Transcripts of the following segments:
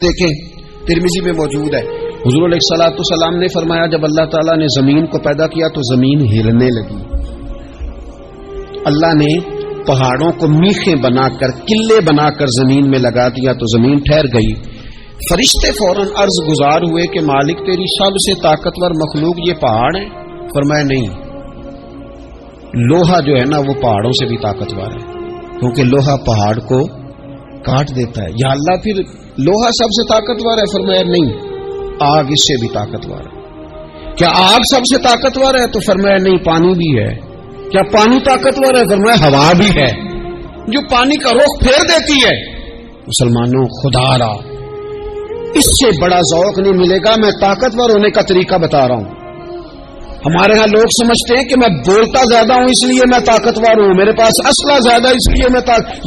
دیکھیں ترمذی میں موجود ہے، حضور علیہ الصلوۃ والسلام نے فرمایا جب اللہ تعالیٰ نے زمین کو پیدا کیا تو زمین ہلنے لگی، اللہ نے پہاڑوں کو میخیں بنا کر قلعے بنا کر زمین میں لگا دیا تو زمین ٹھہر گئی۔ فرشتے فوراً عرض گزار ہوئے کہ مالک تیری سب سے طاقتور مخلوق یہ پہاڑ ہے؟ فرمایا نہیں، لوہا جو ہے نا وہ پہاڑوں سے بھی طاقتور ہے، کیونکہ لوہا پہاڑ کو کاٹ دیتا ہے۔ یا اللہ پھر لوہا سب سے طاقتور ہے؟ فرمایا نہیں، آگ اس سے بھی طاقتور ہے۔ کیا آگ سب سے طاقتور ہے؟ تو فرمایا نہیں، پانی بھی ہے۔ کیا پانی طاقتور ہے؟ فرمایا ہوا بھی ہے، جو پانی کا رخ پھیر دیتی ہے۔ مسلمانوں خدا را اس سے بڑا ذوق نہیں ملے گا۔ میں طاقتور ہونے کا طریقہ بتا رہا ہوں۔ ہمارے ہاں لوگ سمجھتے ہیں کہ میں بولتا زیادہ ہوں اس لیے میں طاقتور ہوں، میرے پاس اسلحہ زیادہ اس لیے میں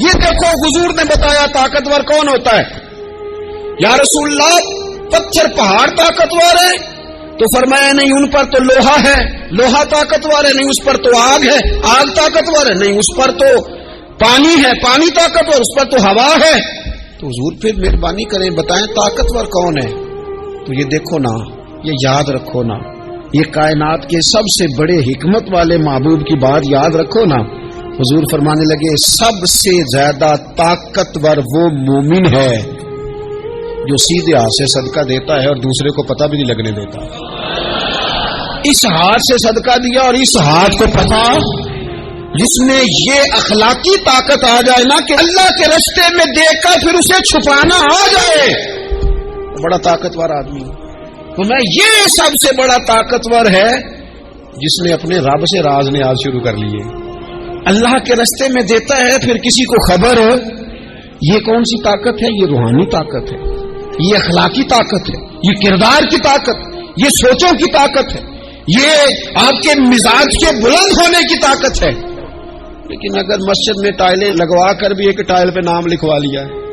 یہ دیکھو حضور نے بتایا طاقتور کون ہوتا ہے۔ یا رسول اللہ پتھر پہاڑ طاقتور ہے؟ تو فرمایا نہیں، ان پر تو لوہا ہے، لوہا طاقتور ہے، نہیں اس پر تو آگ ہے، آگ طاقتور ہے، نہیں اس پر تو پانی ہے، پانی طاقتور، اس پر تو ہوا ہے۔ تو حضور پھر مہربانی کریں بتائیں طاقتور کون ہے؟ تو یہ دیکھو نا، یہ یاد رکھو نا، یہ کائنات کے سب سے بڑے حکمت والے محبوب کی بات یاد رکھو نا۔ حضور فرمانے لگے سب سے زیادہ طاقتور وہ مومن ہے جو سیدھے ہاتھ سے صدقہ دیتا ہے اور دوسرے کو پتہ بھی نہیں لگنے دیتا۔ اس ہاتھ سے صدقہ دیا اور اس ہاتھ کو پتہ، جس میں یہ اخلاقی طاقت آ جائے نا کہ اللہ کے راستے میں دے کر پھر اسے چھپانا آ جائے، بڑا طاقتور آدمی۔ تو میں یہ سب سے بڑا طاقتور ہے جس نے اپنے رب سے راز نیاز شروع کر لیے، اللہ کے راستے میں دیتا ہے پھر کسی کو خبر ہو۔ یہ کون سی طاقت ہے؟ یہ روحانی طاقت ہے، یہ اخلاقی طاقت ہے، یہ کردار کی طاقت، یہ سوچوں کی طاقت ہے، یہ آپ کے مزاج کے بلند ہونے کی طاقت ہے۔ لیکن اگر مسجد میں ٹائلیں لگوا کر بھی ایک ٹائل پہ نام لکھوا لیا ہے،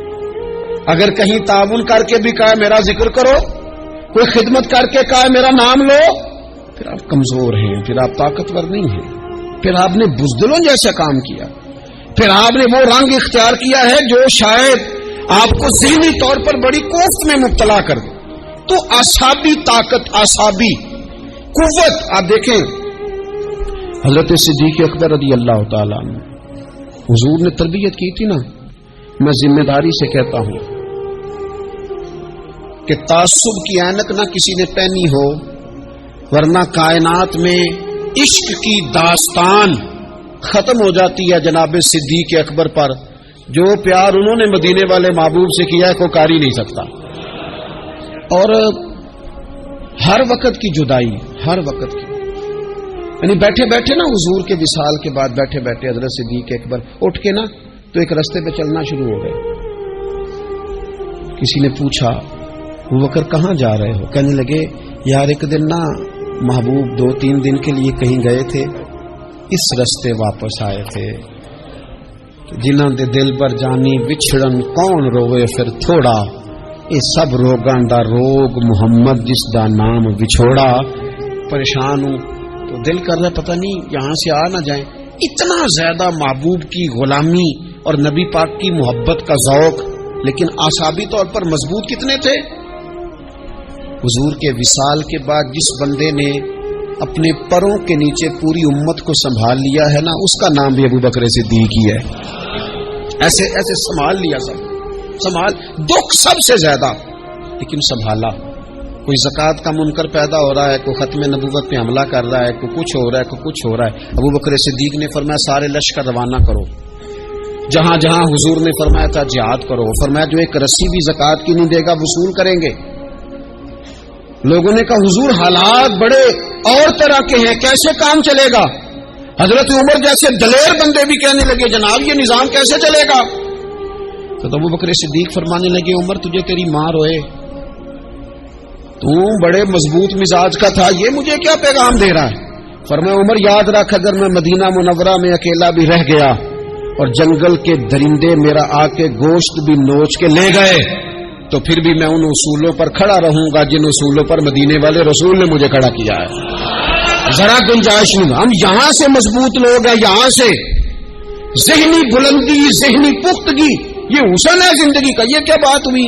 اگر کہیں تعاون کر کے بھی کہا میرا ذکر کرو، کوئی خدمت کر کے کہا میرا نام لو، پھر آپ کمزور ہیں، پھر آپ طاقتور نہیں ہیں، پھر آپ نے بزدلوں جیسا کام کیا، پھر آپ نے وہ رنگ اختیار کیا ہے جو شاید آپ کو ذہنی طور پر بڑی کوفت میں مبتلا کر دے۔ تو اعصابی طاقت، اعصابی قوت، آپ دیکھیں حضرت صدیق اکبر رضی اللہ تعالیٰ عنہ، حضور نے تربیت کی تھی نا، میں ذمہ داری سے کہتا ہوں کہ تعصب کی عینک نہ کسی نے پہنی ہو، ورنہ کائنات میں عشق کی داستان ختم ہو جاتی ہے جناب صدیق اکبر پر۔ جو پیار انہوں نے مدینے والے محبوب سے کیا ہے کوئی کر ہی نہیں سکتا۔ اور ہر وقت کی جدائی، ہر وقت کی، یعنی بیٹھے بیٹھے نا حضور کے وصال کے بعد بیٹھے بیٹھے حضرت صدیق اکبر اٹھ کے نا تو ایک رستے پہ چلنا شروع ہو گئے۔ کسی نے پوچھا ابو بکر کہاں جا رہے ہو؟ کہنے لگے یار ایک دن نا محبوب 2-3 دن کے لیے کہیں گئے تھے، اس رستے واپس آئے تھے، جنہاں دے دل پر جانی وچھڑن کون روے پھر تھوڑا، اے سب روگاں دا روگ محمد جس دا نام وچھوڑا۔ پریشان ہوں تو دل کر رہا پتہ نہیں یہاں سے آ نہ جائیں۔ اتنا زیادہ محبوب کی غلامی اور نبی پاک کی محبت کا ذوق، لیکن اعصابی طور پر مضبوط کتنے تھے؟ حضور کے وصال کے بعد جس بندے نے اپنے پروں کے نیچے پوری امت کو سنبھال لیا ہے نا، اس کا نام بھی ابو بکر صدیق ہی ہے۔ ایسے ایسے سنبھال لیا، سب سنبھال، دکھ سب سے زیادہ لیکن سنبھالا۔ کوئی زکوٰۃ کا منکر پیدا ہو رہا ہے، کوئی ختم نبوت پہ حملہ کر رہا ہے، کوئی کچھ ہو رہا ہے، کوئی کچھ ہو رہا ہے، ابو بکر صدیق نے فرمایا سارے لشکر روانہ کرو، جہاں جہاں حضور نے فرمایا تھا جہاد کرو، فرمایا جو ایک رسی بھی زکوٰۃ کی نہیں دے گا وصول کریں گے۔ لوگوں نے کہا حضور حالات بڑے اور طرح کے ہیں، کیسے کام چلے گا؟ حضرت عمر جیسے دلیر بندے بھی کہنے لگے جناب یہ نظام کیسے چلے گا؟ تو ابو بکر صدیق فرمانے لگے عمر تجھے تیری ماں روئے، تو بڑے مضبوط مزاج کا تھا، یہ مجھے کیا پیغام دے رہا ہے؟ فرمایا عمر یاد رکھ اگر میں مدینہ منورہ میں اکیلا بھی رہ گیا اور جنگل کے درندے میرا آ کے گوشت بھی نوچ کے لے گئے تو پھر بھی میں ان اصولوں پر کھڑا رہوں گا جن اصولوں پر مدینے والے رسول نے مجھے کھڑا کیا ہے، ذرا گنجائش نہیں۔ ہم یہاں سے مضبوط لوگ ہیں، یہاں سے ذہنی بلندی، ذہنی پختگی، یہ حسن ہے زندگی کا۔ یہ کیا بات ہوئی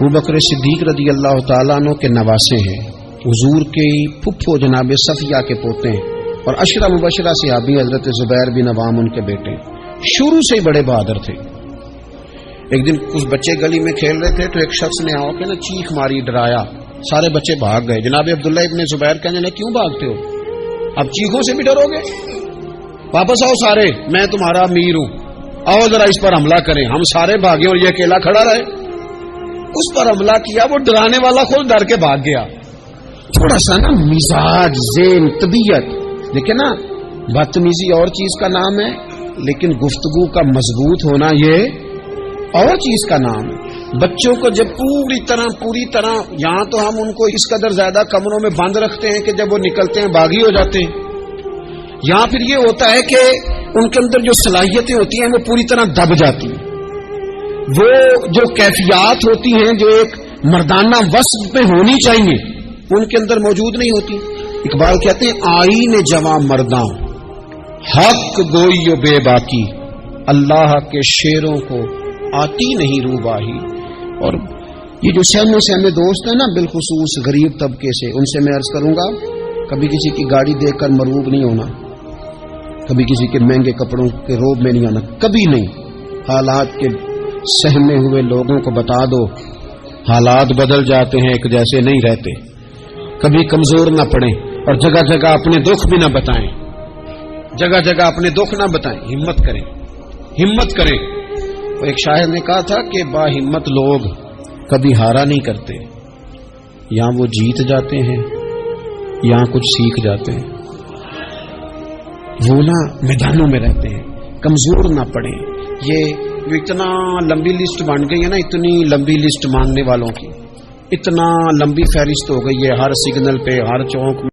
ابو بکر صدیق رضی اللہ تعالیٰ عنہ کے نواسے ہیں، حضور کے پھپھو جناب صفیہ کے پوتے ہیں، اور عشرہ مبشرہ صحابی حضرت زبیر بن عوام ان کے بیٹے، شروع سے ہی بڑے بہادر تھے۔ ایک دن کچھ بچے گلی میں کھیل رہے تھے تو ایک شخص نے آ کے نا چیخ ماری، ڈرایا، سارے بچے بھاگ گئے۔ جناب عبداللہ ابن زبیر کہنے لگے کیوں بھاگتے ہو، اب چیخوں سے بھی ڈرو گے؟ واپس آؤ سارے، میں تمہارا امیر ہوں، آؤ ذرا اس پر حملہ کریں۔ ہم سارے بھاگے اور یہ اکیلا کھڑا رہے۔ اس پر حملہ کیا، وہ ڈرانے والا خود ڈر کے بھاگ گیا۔ تھوڑا سا نا مزاج، ذہن، طبیعت، دیکھیں نا، بدتمیزی اور چیز کا نام ہے، لیکن گفتگو کا مضبوط ہونا یہ اور چیز کا نام ہے۔ بچوں کو جب پوری طرح یہاں تو ہم ان کو اس قدر زیادہ کمروں میں بند رکھتے ہیں کہ جب وہ نکلتے ہیں باغی ہو جاتے ہیں، یہاں پھر یہ ہوتا ہے کہ ان کے اندر جو صلاحیتیں ہوتی ہیں وہ پوری طرح دب جاتی ہیں، وہ جو کیفیات ہوتی ہیں جو ایک مردانہ وصف پہ ہونی چاہیے ان کے اندر موجود نہیں ہوتی۔ اقبال کہتے ہیں آئین جواں مرداں حق گوئی و بے باکی، اللہ کے شیروں کو آتی نہیں روباہی۔ اور یہ جو سہمے دوست ہیں نا، بالخصوص غریب طبقے سے، ان سے میں عرض کروں گا کبھی کسی کی گاڑی دیکھ کر مرعوب نہیں ہونا، کبھی کسی کے مہنگے کپڑوں کے روب میں نہیں آنا، کبھی نہیں۔ حالات کے سہمے ہوئے لوگوں کو بتا دو حالات بدل جاتے ہیں، ایک جیسے نہیں رہتے۔ کبھی کمزور نہ پڑیں اور جگہ جگہ اپنے دکھ بھی نہ بتائیں، جگہ جگہ اپنے دکھ نہ بتائیں، ہمت کریں، ہمت کریں۔ وہ ایک شاعر نے کہا تھا کہ با ہمت لوگ کبھی ہارا نہیں کرتے، یہاں وہ جیت جاتے ہیں، یہاں کچھ سیکھ جاتے ہیں۔ وہ نا میدانوں میں رہتے ہیں، کمزور نہ پڑیں۔ یہ اتنا لمبی لسٹ بن گئی ہے نا، اتنی لمبی لسٹ مانگنے والوں کی، اتنا لمبی فہرست ہو گئی ہے، ہر سگنل پہ، ہر چوک میں